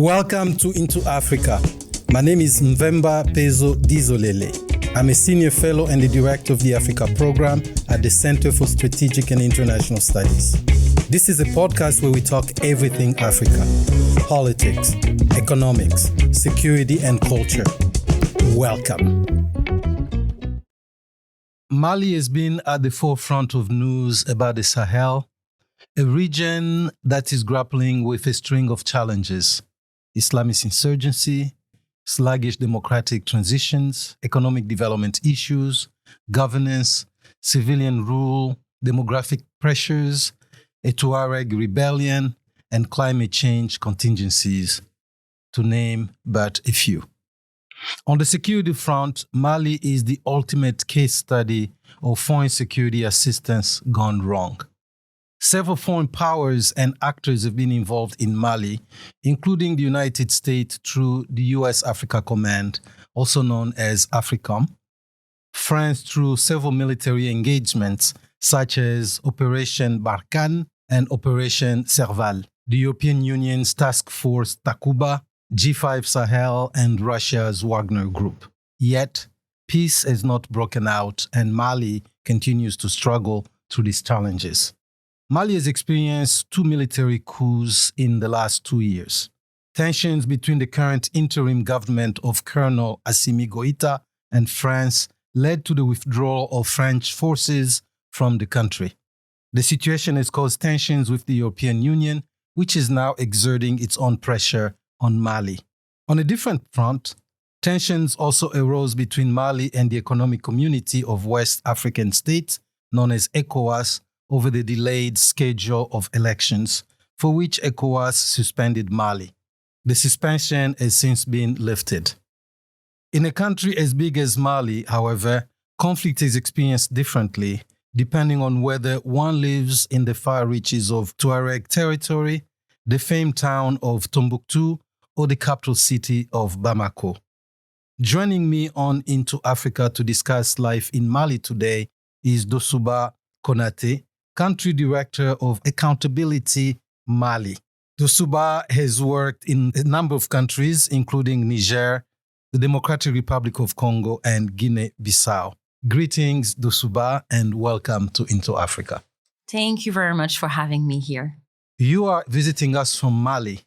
Welcome to Into Africa. My name is Mvemba Pezo Dizolele. I'm a senior fellow and the director of the Africa program at the Center for Strategic and International Studies. This is a podcast where we talk everything Africa: politics, economics, security, and culture. Welcome. Mali has been at the forefront of news about the Sahel, a region that is grappling with a string of challenges: Islamist insurgency, sluggish democratic transitions, economic development issues, governance, civilian rule, demographic pressures, a Tuareg rebellion, and climate change contingencies, to name but a few. On the security front, Mali is the ultimate case study of foreign security assistance gone wrong. Several foreign powers and actors have been involved in Mali, including the United States through the U.S. Africa Command, also known as AFRICOM, France through several military engagements such as Operation Barkhane and Operation Serval, the European Union's Task Force Takuba, G5 Sahel, and Russia's Wagner Group. Yet, peace has not broken out, and Mali continues to struggle through these challenges. Mali has experienced two military coups in the last 2 years. Tensions between the current interim government of Colonel Assimi Goïta and France led to the withdrawal of French forces from the country. The situation has caused tensions with the European Union, which is now exerting its own pressure on Mali. On a different front, tensions also arose between Mali and the Economic Community of West African States, known as ECOWAS, over the delayed schedule of elections, for which ECOWAS suspended Mali. The suspension has since been lifted. In a country as big as Mali, however, conflict is experienced differently, depending on whether one lives in the far reaches of Tuareg territory, the famed town of Tombouctou, or the capital city of Bamako. Joining me on Into Africa to discuss life in Mali today is Doussouba Konaté, Country Director of Accountability Mali. Doussouba has worked in a number of countries, including Niger, the Democratic Republic of Congo, and Guinea-Bissau. Greetings, Doussouba, and welcome to Into Africa. Thank you very much for having me here. You are visiting us from Mali.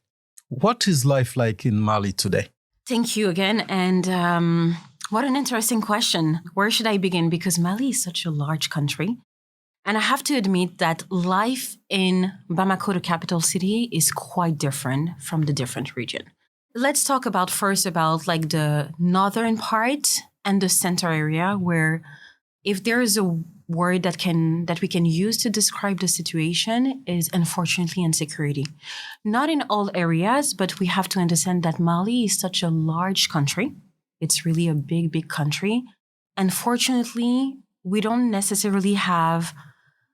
What is life like in Mali today? Thank you again. And what an interesting question. Where should I begin? Because Mali is such a large country. And I have to admit that life in Bamako, the capital city, is quite different from the different region. Let's talk first about like the northern part and the center area, where if there is a word that we can use to describe the situation, is unfortunately insecurity. Not in all areas, but we have to understand that Mali is such a large country. It's really a big, big country. Unfortunately, we don't necessarily have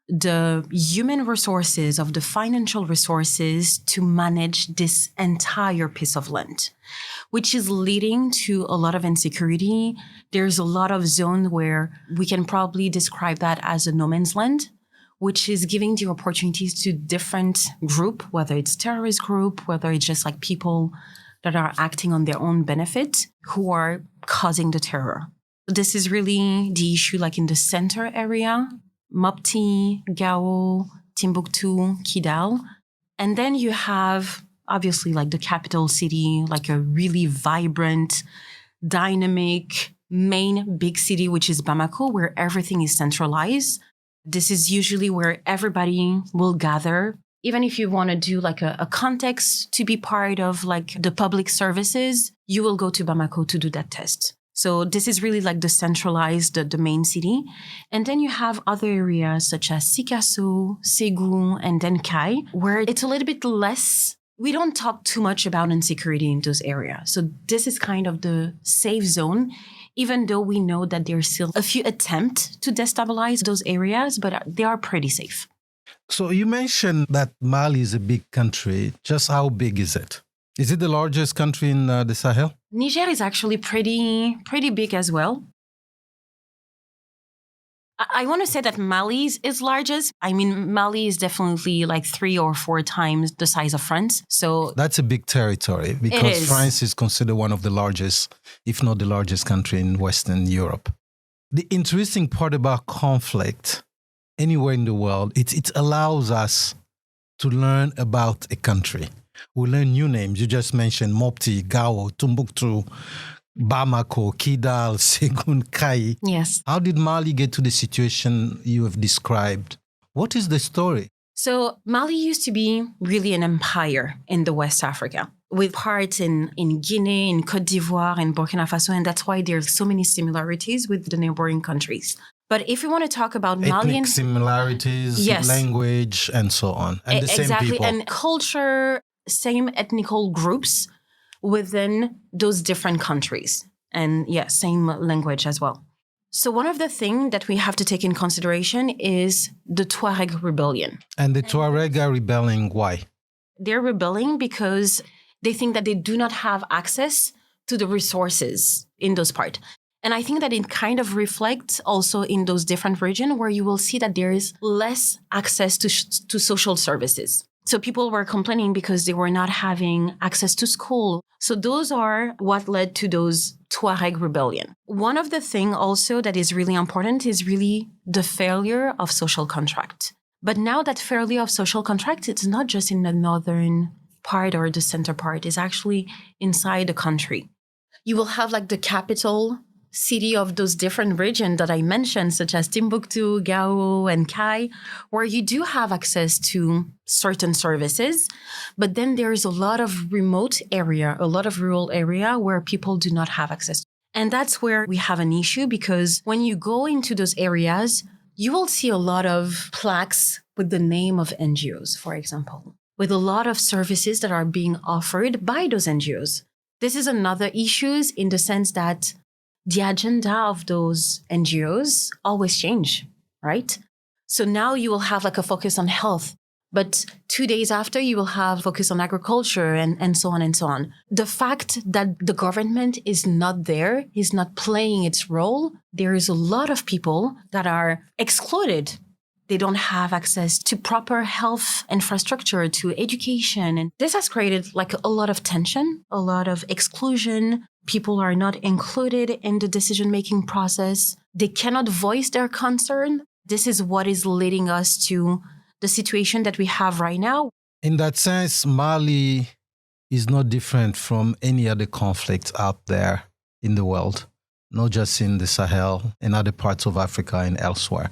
the human resources of the financial resources to manage this entire piece of land, which is leading to a lot of insecurity. There's a lot of zone where we can probably describe that as a no man's land, which is giving the opportunities to different group, whether it's terrorist group, whether it's just like people that are acting on their own benefit, who are causing the terror. This is really the issue like in the center area, Mopti, Gao, Timbuktu, Kidal. And then you have, obviously, like the capital city, like a really vibrant, dynamic, main big city, which is Bamako, where everything is centralized. This is usually where everybody will gather. Even if you want to do like a context to be part of like the public services, you will go to Bamako to do that test. So this is really like the centralized, the main city. And then you have other areas such as Sikasso, Ségou, and then Kai, where it's a little bit less. We don't talk too much about insecurity in those areas. So this is kind of the safe zone, even though we know that there's still a few attempts to destabilize those areas, but they are pretty safe. So you mentioned that Mali is a big country. Just how big is it? Is it the largest country in the Sahel? Niger is actually pretty big as well. I want to say that Mali's is largest. I mean, Mali is definitely like 3 or 4 times the size of France. So That's a big territory because is. France is considered one of the largest, if not the largest country in Western Europe. The interesting part about conflict anywhere in the world, it allows us to learn about a country. We learn new names. You just mentioned Mopti, Gao, Timbuktu, Bamako, Kidal, Segun, Kai. Yes. How did Mali get to the situation you have described? What is the story? So Mali used to be really an empire in the West Africa, with parts in Guinea, in Côte d'Ivoire, and Burkina Faso. And that's why there's so many similarities with the neighboring countries. But if we want to talk about Malian Ethnic similarities, yes, language, and so on. And the exactly, same people. and culture, same ethnical groups within those different countries. And yeah, same language as well. So one of the things that we have to take in consideration is the Tuareg rebellion. And the Tuareg are rebelling, why? They're rebelling because they think that they do not have access to the resources in those parts. And I think that it kind of reflects also in those different regions where you will see that there is less access to social services. So people were complaining because they were not having access to school. So those are what led to those Tuareg rebellion. One of the things also that is really important is really the failure of social contract. But now that failure of social contract, it's not just in the northern part or the center part, it's actually inside the country. You will have like the capital city of those different regions that I mentioned, such as Timbuktu, Gao, and Kai, where you do have access to certain services. But then there's a lot of remote area, a lot of rural area where people do not have access. And that's where we have an issue because when you go into those areas, you will see a lot of plaques with the name of NGOs, for example, with a lot of services that are being offered by those NGOs. This is another issue in the sense that the agenda of those NGOs always change, right? So now you will have like a focus on health, but 2 days after you will have focus on agriculture and so on and so on. The fact that the government is not there, is not playing its role, there is a lot of people that are excluded. They don't have access to proper health infrastructure, to education. And this has created like a lot of tension, a lot of exclusion. People are not included in the decision-making process. They cannot voice their concern. This is what is leading us to the situation that we have right now. In that sense, Mali is not different from any other conflict out there in the world, not just in the Sahel, in other parts of Africa and elsewhere.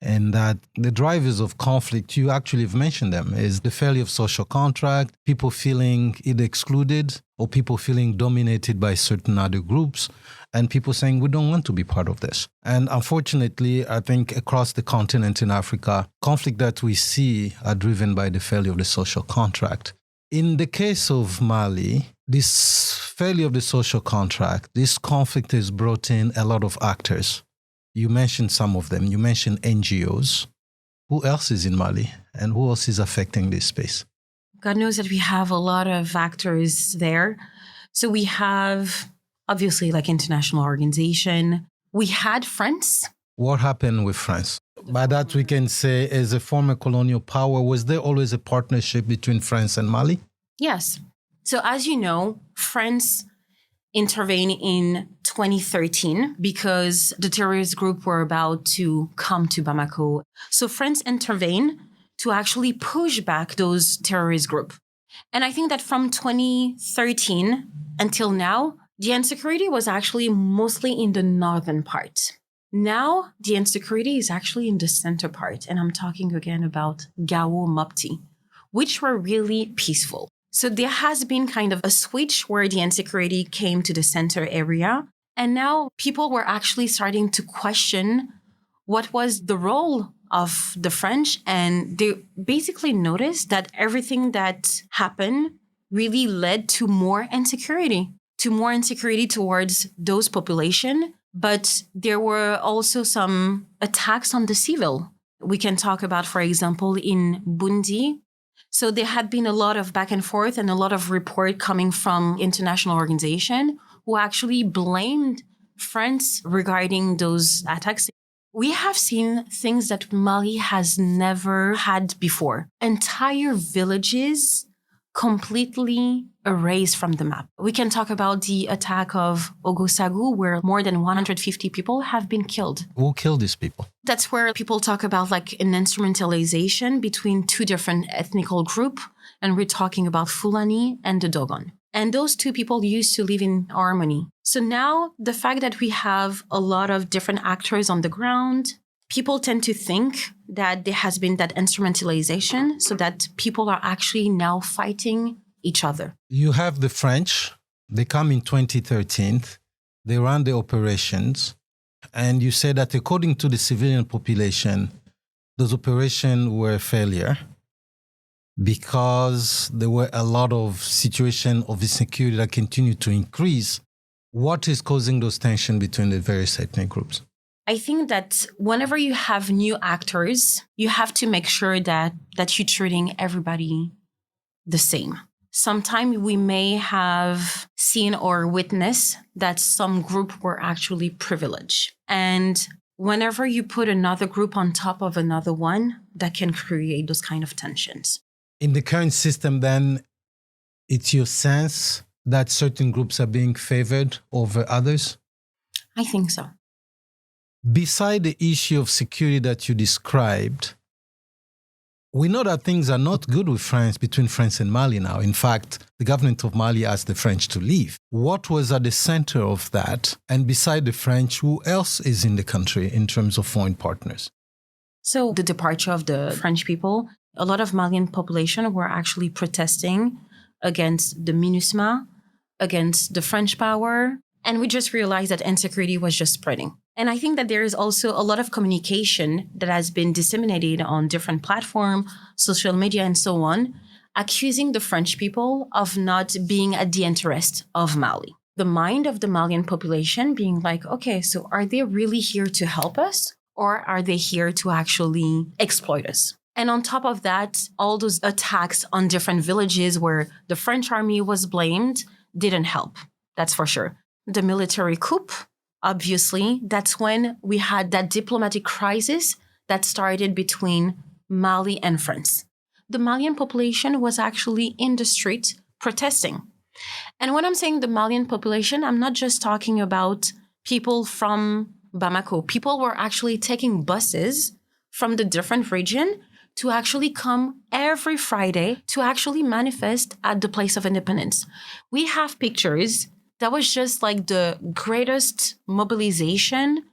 And that the drivers of conflict, you actually have mentioned them, is the failure of social contract, people feeling either excluded or people feeling dominated by certain other groups, and people saying, we don't want to be part of this. And unfortunately, I think across the continent in Africa, conflict that we see are driven by the failure of the social contract. In the case of Mali, this failure of the social contract, this conflict has brought in a lot of actors. You mentioned some of them. You mentioned NGOs. Who else is in Mali? And who else is affecting this space? God knows that we have a lot of actors there. So we have, obviously, like international organization. We had France. What happened with France? By that, we can say, as a former colonial power, was there always a partnership between France and Mali? Yes. So as you know, France intervened in 2013 because the terrorist group were about to come to Bamako. So France intervened to actually push back those terrorist groups. And I think that from 2013 until now, the insecurity was actually mostly in the northern part. Now, the insecurity is actually in the center part. And I'm talking again about Gao, Mopti, which were really peaceful. So there has been kind of a switch where the insecurity came to the center area. And now people were actually starting to question what was the role of the French. And they basically noticed that everything that happened really led to more insecurity towards those population. But there were also some attacks on the civil. We can talk about, for example, in Bundi. So there had been a lot of back and forth and a lot of report coming from international organization who actually blamed France regarding those attacks. We have seen things that Mali has never had before. Entire villages completely erased from the map. We can talk about the attack of Ogosagu, where more than 150 people have been killed. Who killed these people? That's where people talk about like an instrumentalization between two different ethnical groups. And we're talking about Fulani and the Dogon. And those two people used to live in harmony. So now the fact that we have a lot of different actors on the ground, people tend to think that there has been that instrumentalization so that people are actually now fighting each other. You have the French. They come in 2013. They run the operations. And you say that according to the civilian population, those operations were a failure, because there were a lot of situations of insecurity that continue to increase. What is causing those tensions between the various ethnic groups? I think that whenever you have new actors, you have to make sure that you're treating everybody the same. Sometimes we may have seen or witnessed that some group were actually privileged. And whenever you put another group on top of another one, that can create those kind of tensions. In the current system, then, it's your sense that certain groups are being favored over others? I think so. Beside the issue of security that you described, we know that things are not good with France, between France and Mali now. In fact, the government of Mali asked the French to leave. What was at the center of that? And beside the French, who else is in the country in terms of foreign partners? So the departure of the French people, a lot of Malian population were actually protesting against the MINUSMA, against the French power. And we just realized that insecurity was just spreading. And I think that there is also a lot of communication that has been disseminated on different platforms, social media, and so on, accusing the French people of not being at the interest of Mali. The mind of the Malian population being like, okay, so are they really here to help us? Or are they here to actually exploit us? And on top of that, all those attacks on different villages where the French army was blamed didn't help. That's for sure. The military coup, obviously, that's when we had that diplomatic crisis that started between Mali and France. The Malian population was actually in the street protesting. And when I'm saying the Malian population, I'm not just talking about people from Bamako. People were actually taking buses from the different region to actually come every Friday to actually manifest at the place of independence. We have pictures. That was just like the greatest mobilization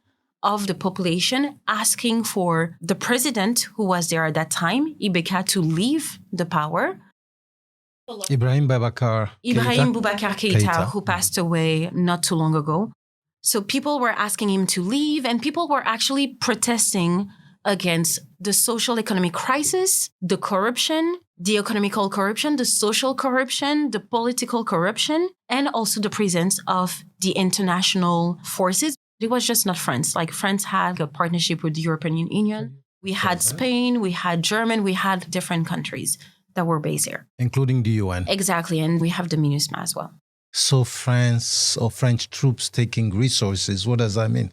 of the population asking for the president who was there at that time, Ibeka, to leave the power. Ibrahim Boubacar Keïta, who passed away not too long ago. So people were asking him to leave, and people were actually protesting against the social economic crisis, the corruption, the economical corruption, the social corruption, the political corruption, and also the presence of the international forces. It was just not France. Like France had a partnership with the European Union. We had Spain, we had Germany, we had different countries that were based here. Including the UN. Exactly. And we have the MINUSMA as well. So France or French troops taking resources, what does that mean?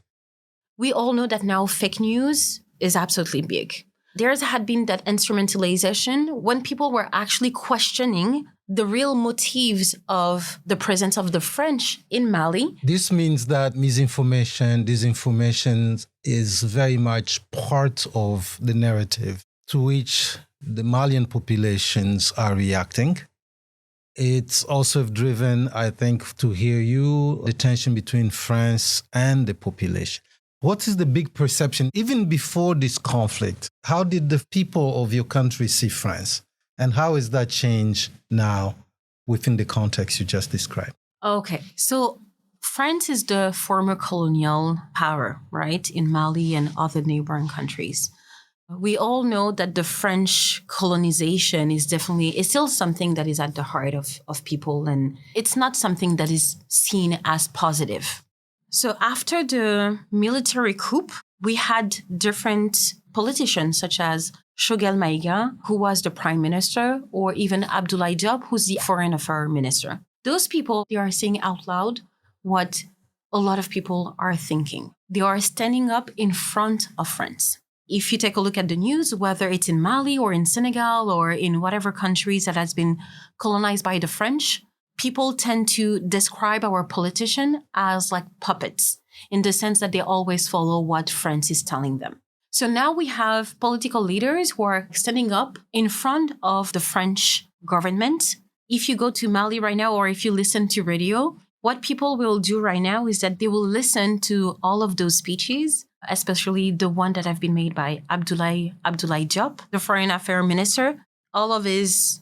We all know that now fake news is absolutely big. There had been that instrumentalization when people were actually questioning the real motives of the presence of the French in Mali. This means that misinformation, disinformation is very much part of the narrative to which the Malian populations are reacting. It's also driven, I think, to hear you, the tension between France and the population. What is the big perception, even before this conflict? How did the people of your country see France? And how has that changed now within the context you just described? Okay, so France is the former colonial power, right, in Mali and other neighboring countries. We all know that the French colonization is still something that is at the heart of people, and it's not something that is seen as positive. So after the military coup, we had different politicians such as Choguel Maïga, who was the prime minister, or even Abdoulaye Diop, who's the foreign affairs minister. Those people, they are saying out loud what a lot of people are thinking. They are standing up in front of France. If you take a look at the news, whether it's in Mali or in Senegal or in whatever countries that has been colonized by the French, people tend to describe our politicians as like puppets in the sense that they always follow what France is telling them. So now we have political leaders who are standing up in front of the French government. If you go to Mali right now, or if you listen to radio, what people will do right now is that they will listen to all of those speeches, especially the one that have been made by Abdoulaye Diop, the foreign affairs minister. All of his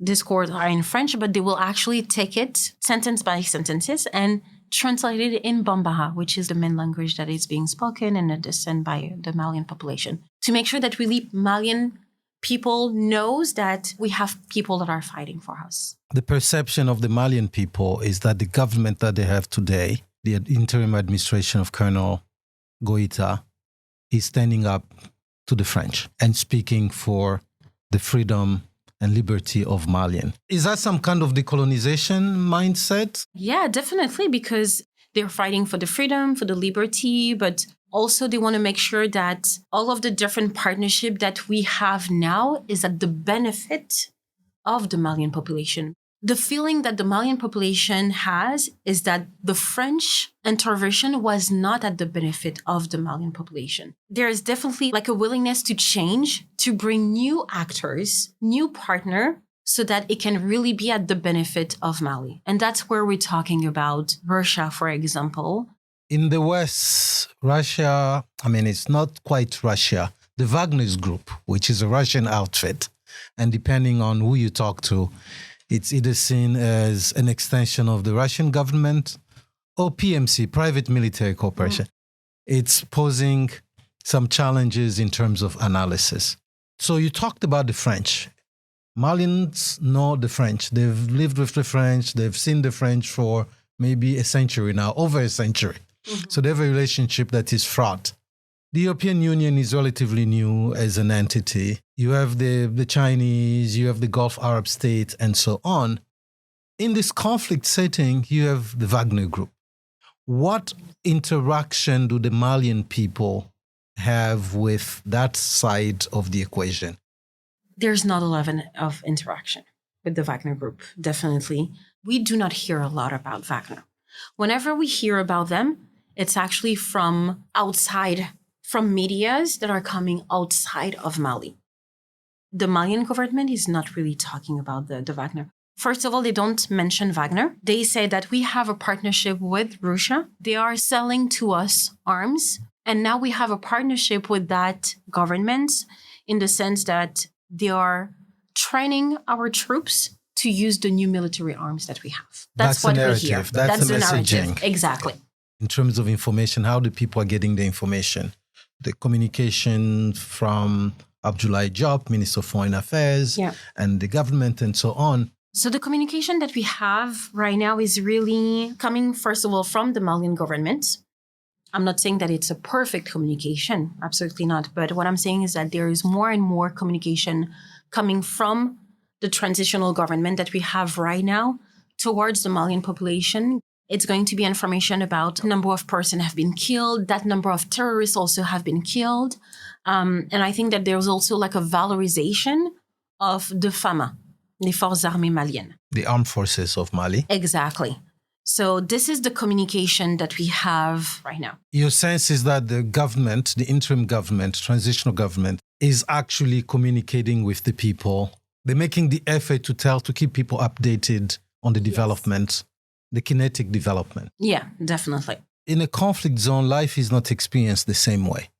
discourse are in French, but they will actually take it sentence by sentences and translate it in Bambara, which is the main language that is being spoken and understood by the Malian population, to make sure that really Malian people knows that we have people that are fighting for us. The perception of the Malian people is that the government that they have today, the interim administration of Colonel Goïta, is standing up to the French and speaking for the freedom and liberty of Malian. Is that some kind of decolonization mindset? Yeah, definitely, because they're fighting for the freedom, for the liberty, but also they want to make sure that all of the different partnership that we have now is at the benefit of the Malian population. The feeling that the Malian population has is that the French intervention was not at the benefit of the Malian population. There is definitely like a willingness to change, to bring new actors, new partner, so that it can really be at the benefit of Mali. And that's where we're talking about Russia, for example. In the West, Russia, it's not quite Russia. The Wagner's group, which is a Russian outfit, and depending on who you talk to, it's either seen as an extension of the Russian government or PMC, private military corporation. It's posing some challenges in terms of analysis. So you talked about the French. Malians know the French. They've lived with the French. They've seen the French for maybe a century now, over a century. So they have a relationship that is fraught. The European Union is relatively new as an entity. You have the Chinese, you have the Gulf Arab states, and so on. In this conflict setting, you have the Wagner Group. What interaction do the Malian people have with that side of the equation? There's not a lot of interaction with the Wagner Group, definitely. We do not hear a lot about Wagner. Whenever we hear about them, it's actually from outside, from medias that are coming outside of Mali. The Malian government is not really talking about the Wagner. First of all, they don't mention Wagner. They say that we have a partnership with Russia. They are selling to us arms. And now we have a partnership with that government in the sense that they are training our troops to use the new military arms that we have. That's what we hear. That's the narrative. messaging. Exactly. In terms of information, how the people are getting the information? The communication from Abdoulaye Diop, Minister of Foreign Affairs, and the government and so on. So the communication that we have right now is really coming, first of all, from the Malian government. I'm not saying that it's a perfect communication, absolutely not. But what I'm saying is that there is more and more communication coming from the transitional government that we have right now towards the Malian population. It's going to be information about number of persons have been killed, that number of terrorists also have been killed. And I think that there's also like a valorization of the FAMA, les Forces Armées Maliennes. The armed forces of Mali. Exactly. So this is the communication that we have right now. Your sense is that the government, the interim government, transitional government, is actually communicating with the people. They're making the effort to keep people updated on the development, the kinetic development. Yeah, definitely. In a conflict zone, life is not experienced the same way.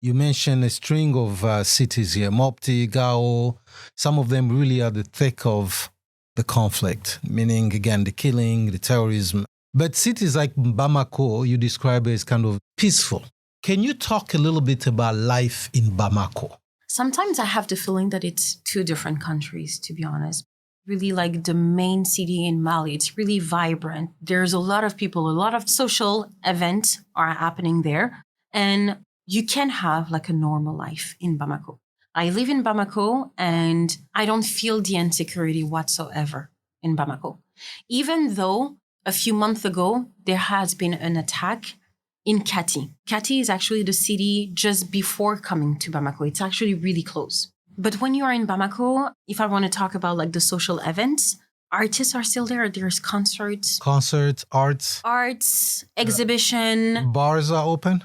You mentioned a string of cities here, Mopti, Gao. Some of them really are the thick of the conflict, meaning, again, the killing, the terrorism. But cities like Bamako, you describe as kind of peaceful. Can you talk a little bit about life in Bamako? Sometimes I have the feeling that it's two different countries, to be honest. Really like the main city in Mali, it's really vibrant. There's a lot of people, a lot of social events are happening there. And you can have like a normal life in Bamako. I live in Bamako and I don't feel the insecurity whatsoever in Bamako. Even though a few months ago, there has been an attack in Kati. Kati is actually the city just before coming to Bamako. It's actually really close. But when you are in Bamako, if I want to talk about like the social events, artists are still there. There's concerts, arts, exhibition. Bars are open.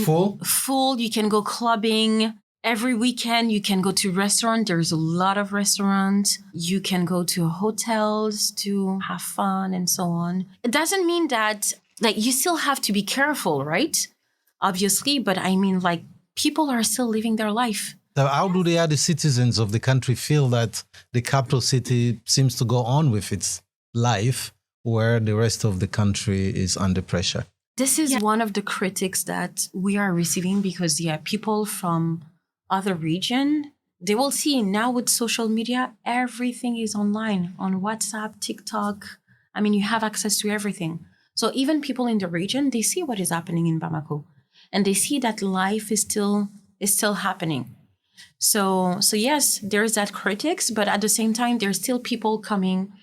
Full. You can go clubbing. Every weekend, you can go to restaurant. There's a lot of restaurants. You can go to hotels to have fun and so on. It doesn't mean that, like, you still have to be careful, right? Obviously, but I mean, like, people are still living their life. So how do the other citizens of the country feel that the capital city seems to go on with its life where the rest of the country is under pressure? This is one of the critics that we are receiving because, people from other region, they will see now with social media, everything is online on WhatsApp, TikTok. I mean, you have access to everything. So even people in the region, they see what is happening in Bamako and they see that life is still happening. So yes, there's that critics, but at the same time, there's still people coming.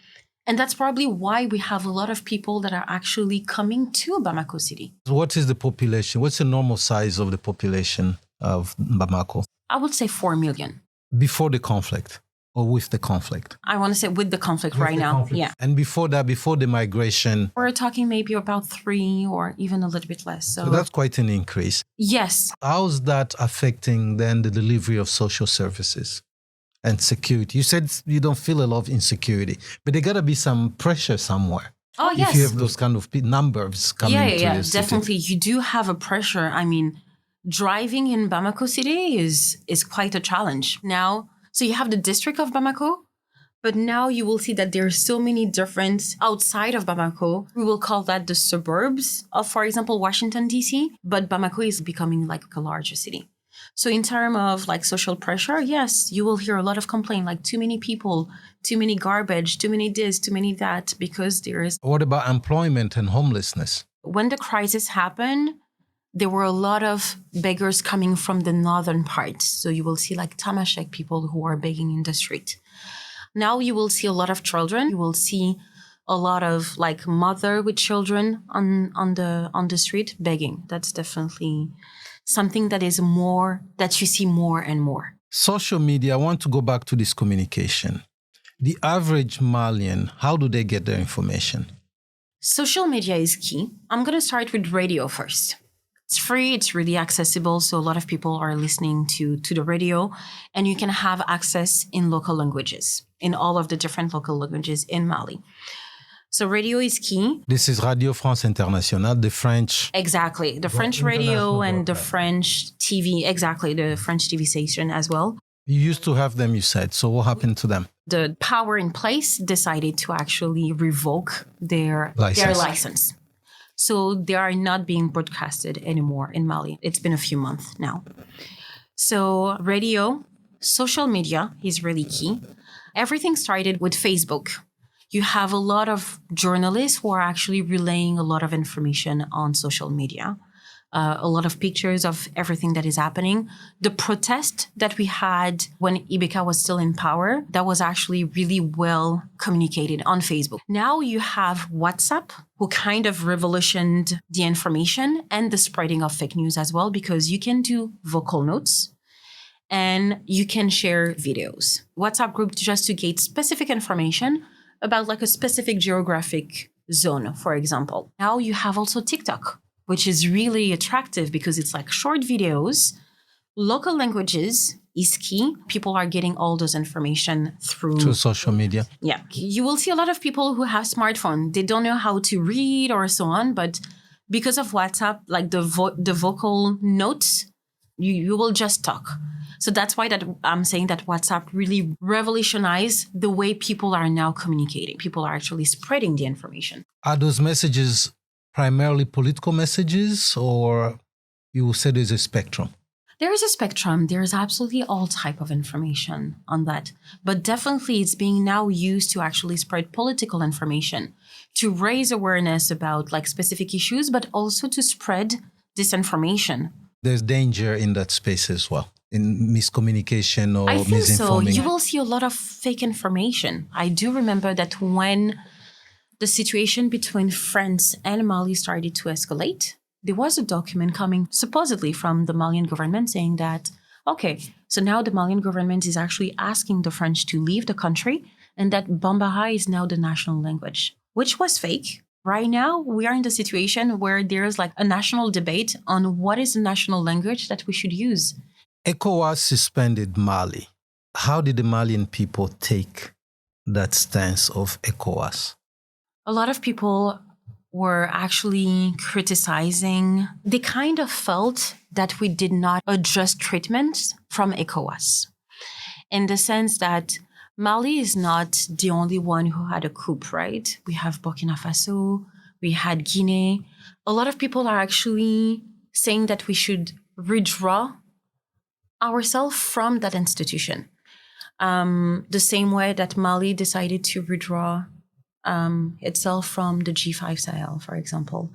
And that's probably why we have a lot of people that are actually coming to Bamako City. What is the population? What's the normal size of the population of Bamako? I would say 4 million. Before the conflict or with the conflict? I want to say with the conflict now. Conflict. Yeah. And before that, before the migration? We're talking maybe about 3 or even a little bit less. So that's quite an increase. Yes. How's that affecting then the delivery of social services and security? You said you don't feel a lot of insecurity, but there got to be some pressure somewhere. Oh, yes. If you have those kind of numbers coming to the city. Definitely. You do have a pressure. I mean, driving in Bamako City is quite a challenge. Now, so you have the district of Bamako, but now you will see that there are so many different outside of Bamako. We will call that the suburbs of, for example, Washington, D.C., but Bamako is becoming like a larger city. So in terms of like social pressure, yes, you will hear a lot of complaint, like too many people, too many garbage, too many this, too many that, because there is... What about employment and homelessness? When the crisis happened, there were a lot of beggars coming from the northern part. So you will see like Tamashek people who are begging in the street. Now you will see a lot of children. You will see a lot of like mother with children on the street begging. That's definitely something that you see more and more. Social media, I want to go back to this communication. The average Malian, how do they get their information? Social media is key. I'm going to start with radio first. It's free, it's really accessible, so a lot of people are listening to the radio, and you can have access in local languages, in all of the different local languages in Mali. So radio is key. This is Radio France Internationale, the French... Exactly, the French radio and the French TV, exactly, the French TV station as well. You used to have them, you said, so what happened to them? The power in place decided to actually revoke their license. So they are not being broadcasted anymore in Mali. It's been a few months now. So radio, social media is really key. Everything started with Facebook. You have a lot of journalists who are actually relaying a lot of information on social media. A lot of pictures of everything that is happening. The protest that we had when Ibeka was still in power, that was actually really well communicated on Facebook. Now you have WhatsApp, who kind of revolutioned the information and the spreading of fake news as well, because you can do vocal notes and you can share videos. WhatsApp group just to get specific information about like a specific geographic zone, for example. Now you have also TikTok, which is really attractive because it's like short videos. Local languages is key. People are getting all those information through social media. Yeah. You will see a lot of people who have smartphones. They don't know how to read or so on, but because of WhatsApp, like the vocal notes, you will just talk. So that's why that I'm saying that WhatsApp really revolutionized the way people are now communicating. People are actually spreading the information. Are those messages primarily political messages, or you said there's a spectrum? There is a spectrum. There is absolutely all type of information on that. But definitely it's being now used to actually spread political information, to raise awareness about like specific issues, but also to spread disinformation. There's danger in that space as well, in miscommunication or I think misinforming. so. You will see a lot of fake information. I do remember that when the situation between France and Mali started to escalate, there was a document coming supposedly from the Malian government saying that, okay, so now the Malian government is actually asking the French to leave the country and that Bambara is now the national language, which was fake. Right now, we are in the situation where there's like a national debate on what is the national language that we should use. ECOWAS suspended Mali. How did the Malian people take that stance of ECOWAS? A lot of people were actually criticizing. They kind of felt that we did not adjust treatment from ECOWAS, in the sense that Mali is not the only one who had a coup, right? We have Burkina Faso, we had Guinea. A lot of people are actually saying that we should withdraw ourselves from that institution. The same way that Mali decided to withdraw itself from the G5 Sahel, for example.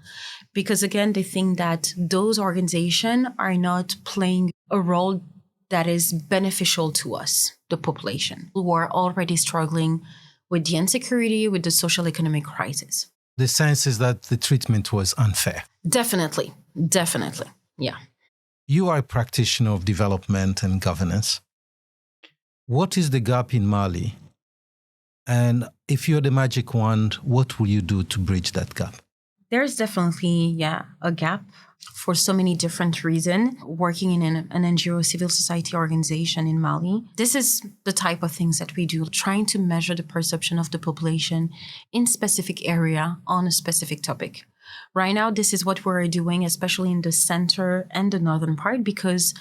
Because again, they think that those organizations are not playing a role that is beneficial to us, the population, who are already struggling with the insecurity, with the social economic crisis. The sense is that the treatment was unfair. Definitely. Yeah. You are a practitioner of development and governance. What is the gap in Mali? And if you're the magic wand, what will you do to bridge that gap? There's definitely, a gap for so many different reasons. Working in an NGO civil society organization in Mali, this is the type of things that we do, trying to measure the perception of the population in specific area on a specific topic. Right now, this is what we're doing, especially in the center and the northern part, because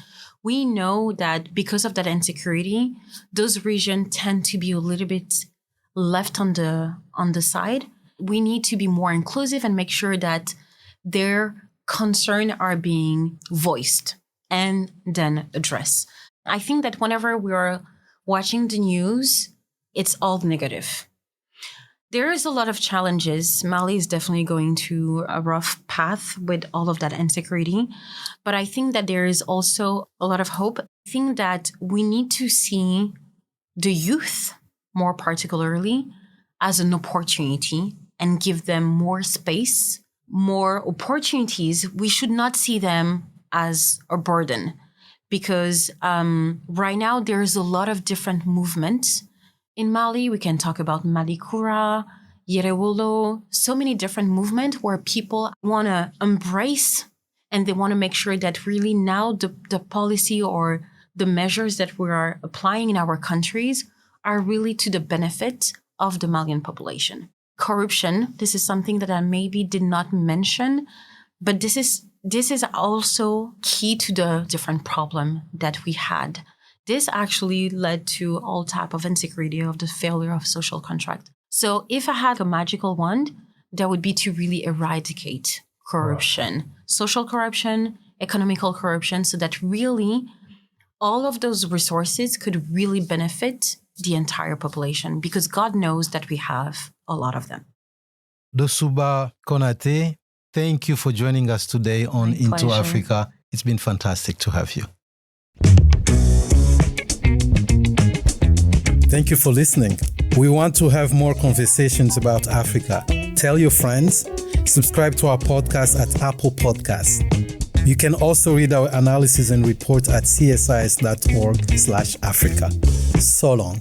we know that because of that insecurity, those regions tend to be a little bit left on the side. We need to be more inclusive and make sure that their concerns are being voiced and then addressed. I think that whenever we're watching the news, it's all negative. There is a lot of challenges. Mali is definitely going through a rough path with all of that insecurity. But I think that there is also a lot of hope. I think that we need to see the youth, more particularly, as an opportunity and give them more space, more opportunities. We should not see them as a burden, because right now there's a lot of different movements. In Mali, we can talk about Malikura, Yerewolo, so many different movements where people want to embrace and they want to make sure that really now the policy or the measures that we are applying in our countries are really to the benefit of the Malian population. Corruption, this is something that I maybe did not mention, but this is also key to the different problem that we had. This actually led to all type of insecurity of the failure of social contract. So if I had a magical wand, that would be to really eradicate corruption, social corruption, economical corruption, so that really all of those resources could really benefit the entire population, because God knows that we have a lot of them. Doussouba Konaté, thank you for joining us today on My Into pleasure. Africa. It's been fantastic to have you. Thank you for listening. We want to have more conversations about Africa. Tell your friends, subscribe to our podcast at Apple Podcasts. You can also read our analysis and reports at csis.org/Africa. So long.